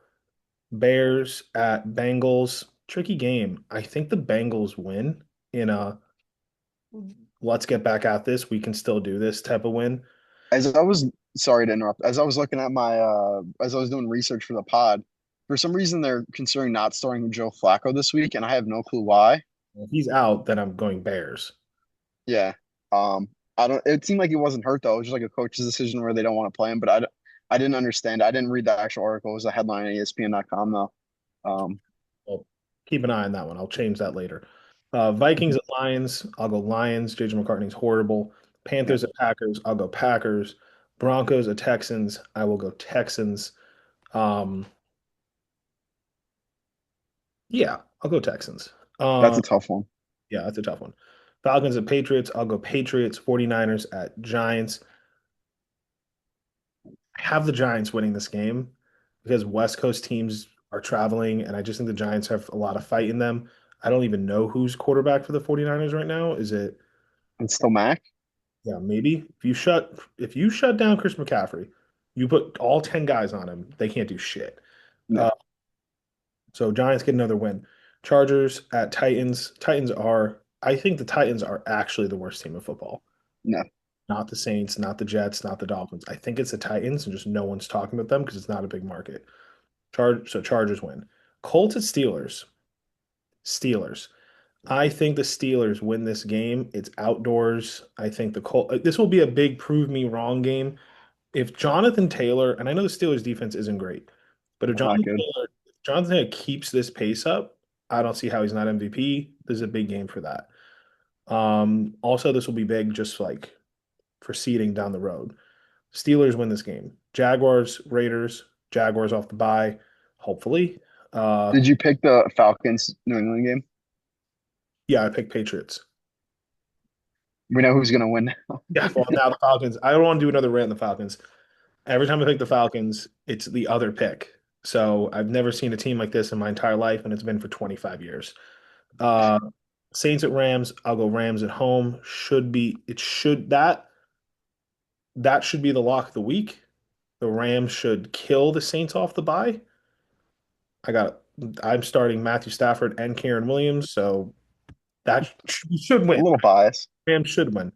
Bears at Bengals. Tricky game. I think the Bengals win in a let's get back at this. We can still do this type of win. As I was Sorry to interrupt. As I was looking at my as I was doing research for the pod, for some reason they're considering not starting Joe Flacco this week, and I have no clue why. If he's out, then I'm going Bears. Yeah. I don't. It seemed like he wasn't hurt though. It was just like a coach's decision where they don't want to play him. But I didn't understand. I didn't read the actual article. It was a headline on ESPN.com though. Well, keep an eye on that one. I'll change that later. Vikings at Lions. I'll go Lions. JJ McCartney's horrible. Yeah, Panthers at Packers. I'll go Packers. Broncos at Texans. I will go Texans. Um, yeah, I'll go Texans. that's Uh, a tough one. yeah, that's a tough one. Falcons at Patriots. I'll go Patriots. 49ers at Giants. I have the Giants winning this game because West Coast teams are traveling, and I just think the Giants have a lot of fight in them. I don't even know who's quarterback for the 49ers right now. Is it, It's still Mac. yeah, maybe if you shut down Chris McCaffrey, you put all 10 guys on him, they can't do shit. No, Uh, so Giants get another win. Chargers at Titans. I think the Titans are actually the worst team of football. no. Not the Saints, not the Jets, not the Dolphins. I think it's the Titans, and just no one's talking about them because it's not a big market. Chargers win. Colts at Steelers. Steelers. I think the Steelers win this game. It's outdoors. I think the Colts. This will be a big prove me wrong game. If Jonathan Taylor, and I know the Steelers defense isn't great, but if Not good. Jonathan Taylor keeps this pace up, I don't see how he's not MVP. This is a big game for that. Also, this will be big just like for seeding down the road. Steelers win this game. Jaguars, Raiders, Jaguars off the bye, hopefully. Uh, Did you pick the Falcons New England game? yeah, I picked Patriots. We know who's gonna win. Yeah, well, now the Falcons. I don't want to do another rant on the Falcons. Every time I pick the Falcons, it's the other pick. So I've never seen a team like this in my entire life, and it's been for 25 years. Uh, Saints at Rams. I'll go Rams at home. Should be it should that should be the lock of the week. The Rams should kill the Saints off the bye. I got I'm starting Matthew Stafford and Karen Williams, so we should A win. little bias. Rams should win.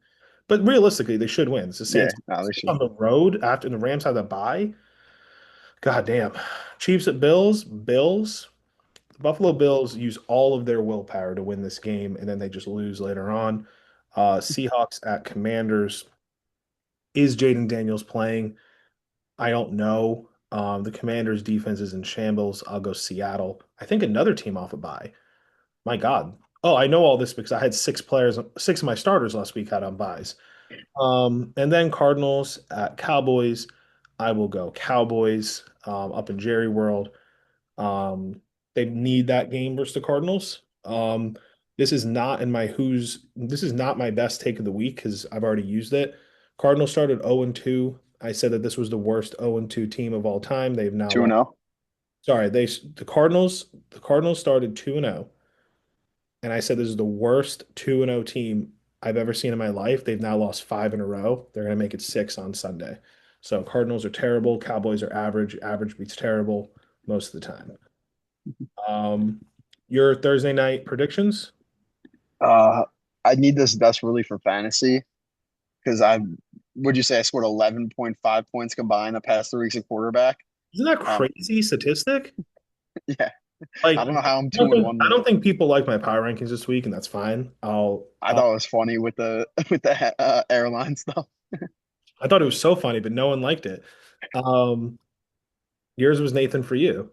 But realistically, they should win. It's the Yeah, Saints no, they should. on the road after the Rams have the bye. God damn. Chiefs at Bills. Bills. The Buffalo Bills use all of their willpower to win this game, and then they just lose later on. Seahawks at Commanders. Is Jaden Daniels playing? I don't know. The Commanders' defense is in shambles. I'll go Seattle. I think another team off a bye. My God. Oh, I know all this because I had six of my starters last week had on buys. And then Cardinals at Cowboys. I will go Cowboys up in Jerry World. Um, they need that game versus the Cardinals. This is not my best take of the week because I've already used it. Cardinals started 0-2. I said that this was the worst 0-2 team of all time. They've now 2 and lost. 0. Sorry, the Cardinals started 2-0, and I said this is the worst 2-0 team I've ever seen in my life. They've now lost five in a row. They're going to make it six on Sunday. So Cardinals are terrible. Cowboys are average. Average beats terrible most of the time. Um, your Thursday night predictions? Uh, I need this desperately for fantasy because would you say I scored 11.5 points combined the past 3 weeks at quarterback? Isn't that Um, crazy statistic? yeah, Like, I don't know how I'm I 2 don't and think, 1 I though. don't think people like my power rankings this week, and that's fine. I thought it was funny with the with the airline stuff. I thought it was so funny, but no one liked it. Um, yours was Nathan for you.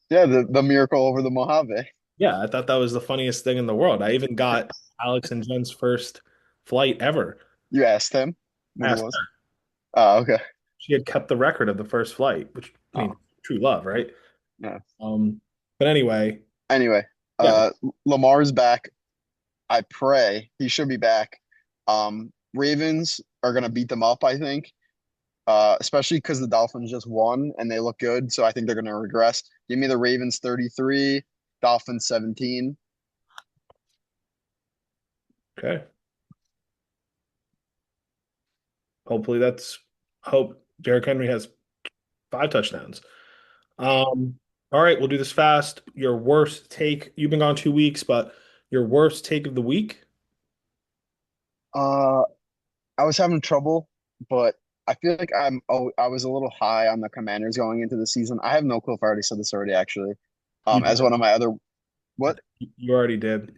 Yeah, the miracle over the Mojave. Yeah, I thought that was the funniest thing in the world. I even got Alex and Jen's first flight ever. You asked him what it Asked was. her. Oh, okay. She had kept the record of the first flight, which I mean, Oh, true love, right? yeah. Um, but anyway, Anyway, yeah, Lamar's back. I pray he should be back. Ravens are gonna beat them up, I think. Especially because the Dolphins just won and they look good, so I think they're gonna regress. Give me the Ravens 33, Dolphins 17. okay. Hopefully that's hope Derrick Henry has five touchdowns. All right, we'll do this fast. Your worst take. You've been gone 2 weeks, but your worst take of the week. Uh, I was having trouble, but I feel like I was a little high on the Commanders going into the season. I have no clue if I already said this already, actually. You As did. one of my other what? You already did.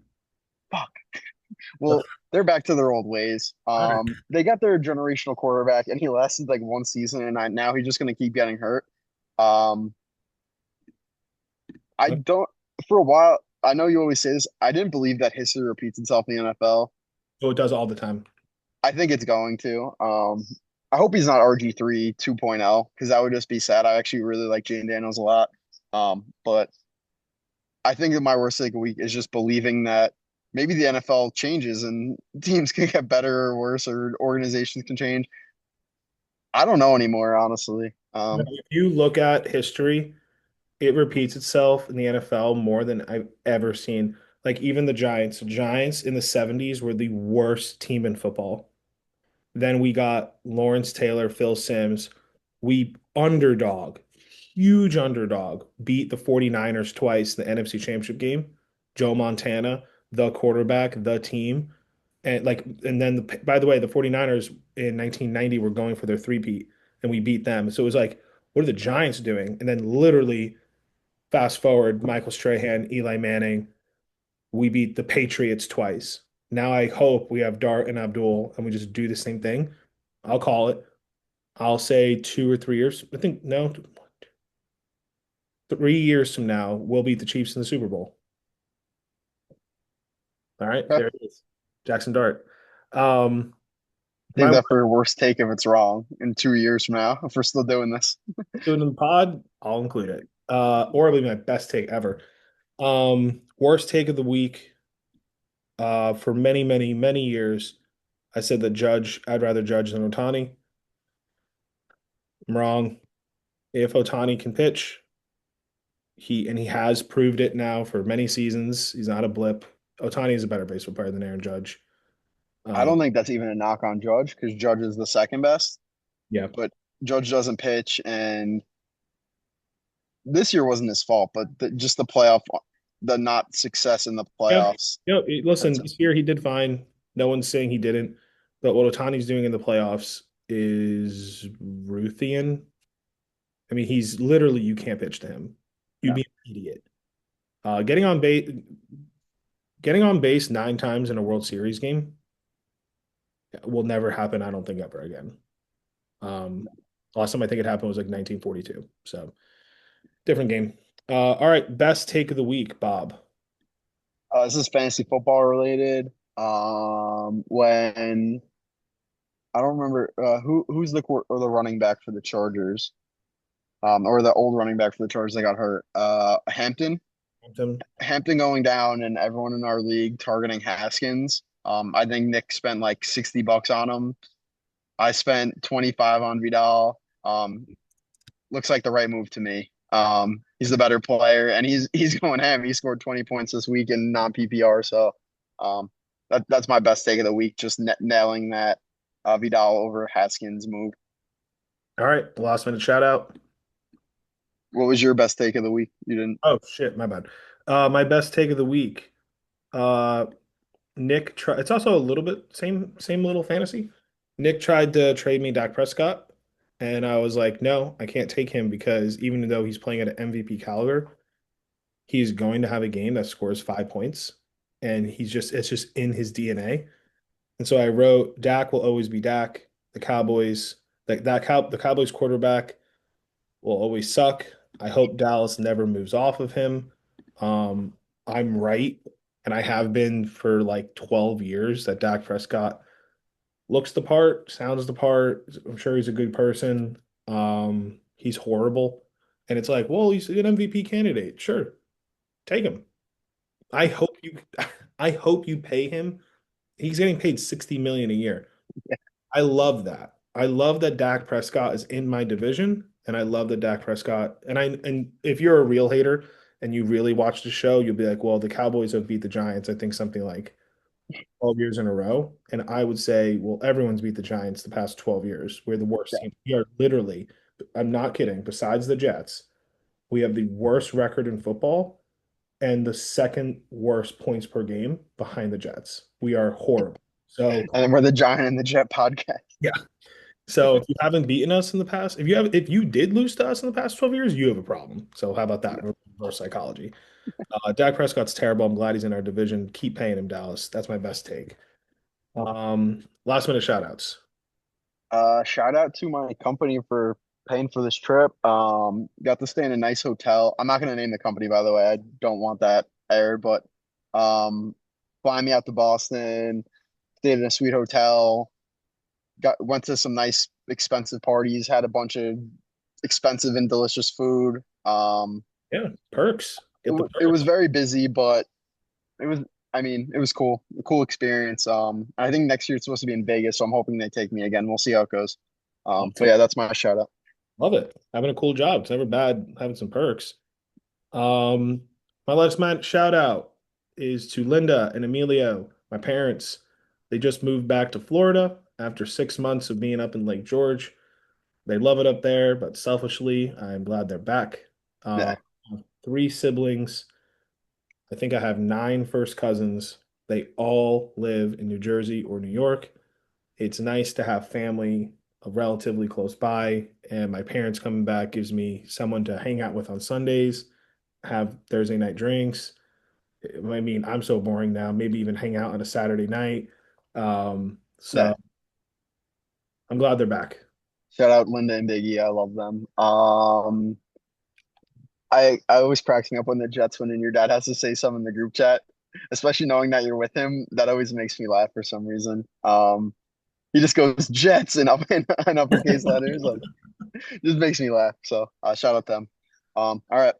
Fuck. Well, they're back to their old ways. All right. They got their generational quarterback, and he lasted like one season, and now he's just going to keep getting hurt. Um, I don't. For a while, I know you always say this. I didn't believe that history repeats itself in the NFL. So it does all the time. I think it's going to. I hope he's not RG3 2.0 because that would just be sad. I actually really like Jane Daniels a lot. But I think that my worst take of the week is just believing that maybe the NFL changes and teams can get better or worse or organizations can change. I don't know anymore, honestly. No, if you look at history, it repeats itself in the NFL more than I've ever seen. Like even the Giants in the 70s were the worst team in football. Then we got Lawrence Taylor, Phil Simms. We underdog, huge underdog, beat the 49ers twice in the NFC Championship game. Joe Montana, the quarterback, the team. And then by the way, the 49ers in 1990 were going for their three-peat and we beat them. So it was like, what are the Giants doing? And then literally fast forward, Michael Strahan, Eli Manning, we beat the Patriots twice. Now I hope we have Dart and Abdul and we just do the same thing. I'll call it. I'll say 2 or 3 years. I think no, 3 years from now, we'll beat the Chiefs in the Super Bowl. All right, I there it is. Jackson Dart. Um, think my that for your worst take if it's wrong in 2 years from now, if we're still doing this. doing in the pod, I'll include it. Or it'll be my best take ever. Worst take of the week. For many, many, many years, I said that Judge, I'd rather Judge than Ohtani. I'm wrong. If Ohtani can pitch, he has proved it now for many seasons. He's not a blip. Ohtani is a better baseball player than Aaron Judge. I Um, don't think that's even a knock on Judge because Judge is the second best, yeah. but Judge doesn't pitch, and this year wasn't his fault, but just the playoff, the not success in the Yeah. playoffs. Listen, That's this year he did fine. No one's saying he didn't. But what Otani's doing in the playoffs is Ruthian. I mean, he's literally, you can't pitch to him. You'd yeah. be an idiot. Getting on base 9 times in a World Series game will never happen, I don't think, ever again. Um, Last time I think it happened was like 1942. So different game. All right, best take of the week, Bob. This is fantasy football related. When I don't remember who's or the running back for the Chargers, or the old running back for the Chargers that got hurt. Hampton going down, and everyone in our league targeting Haskins. I think Nick spent like $60 on him. I spent 25 on Vidal. Looks like the right move to me. He's the better player, and he's going ham. He scored 20 points this week in non PPR, so um, that's my best take of the week. Just nailing that Vidal over Haskins move. All right, last minute shout out. What was your best take of the week? You didn't. Oh shit, my bad. My best take of the week. Uh, Nick try it's also a little bit same little fantasy. Nick tried to trade me Dak Prescott, and I was like, no, I can't take him because even though he's playing at an MVP caliber, he's going to have a game that scores 5 points, and it's just in his DNA. And so I wrote, Dak will always be Dak. The Cowboys, the Cowboys quarterback will always suck. I hope Dallas never moves off of him. Um, I'm right, and I have been for like 12 years that Dak Prescott looks the part, sounds the part. I'm sure he's a good person. He's horrible. And it's like, well, he's an MVP candidate. Sure, take him. I hope you I hope you pay him. He's getting paid 60 million a year. I love that. I love that Dak Prescott is in my division, and I love that Dak Prescott. And if you're a real hater and you really watch the show, you'll be like, well, the Cowboys have beat the Giants, I think something like 12 years in a row. And I would say, well, everyone's beat the Giants the past 12 years. We're the worst team. We are literally, I'm not kidding, besides the Jets, we have the worst record in football and the second worst points per game behind the Jets. We are horrible. So And then we're the Giant and the Jet podcast. yeah. So if you haven't beaten us in the past, if you did lose to us in the past 12 years, you have a problem. So how about that? Reverse psychology. Dak Prescott's terrible. I'm glad he's in our division. Keep paying him, Dallas. That's my best take. Last minute shout outs. Shout out to my company for paying for this trip. Got to stay in a nice hotel. I'm not gonna name the company, by the way. I don't want that aired, but um, flying me out to Boston, stayed in a sweet hotel, went to some nice expensive parties, had a bunch of expensive and delicious food. Yeah, perks. Get the It was perks. very busy, but it was, I mean, it was cool, a cool experience. I think next year it's supposed to be in Vegas, so I'm hoping they take me again. We'll see how it goes. But Awesome. yeah, that's my shout out. Love it. Having a cool job. It's never bad having some perks. Um, my last man shout out is to Linda and Emilio, my parents. They just moved back to Florida after 6 months of being up in Lake George. They love it up there, but selfishly, I'm glad they're back. Yeah, I have three siblings. I think I have nine first cousins. They all live in New Jersey or New York. It's nice to have family relatively close by, and my parents coming back gives me someone to hang out with on Sundays, have Thursday night drinks. I mean, I'm so boring now. Maybe even hang out on a Saturday night. yeah. So I'm glad they're back. Shout out Linda and Biggie. I love them. I always cracks me up when the Jets win and your dad has to say something in the group chat, especially knowing that you're with him. That always makes me laugh for some reason. He just goes Jets and up in uppercase letters, like just makes me laugh. So shout out them. All right.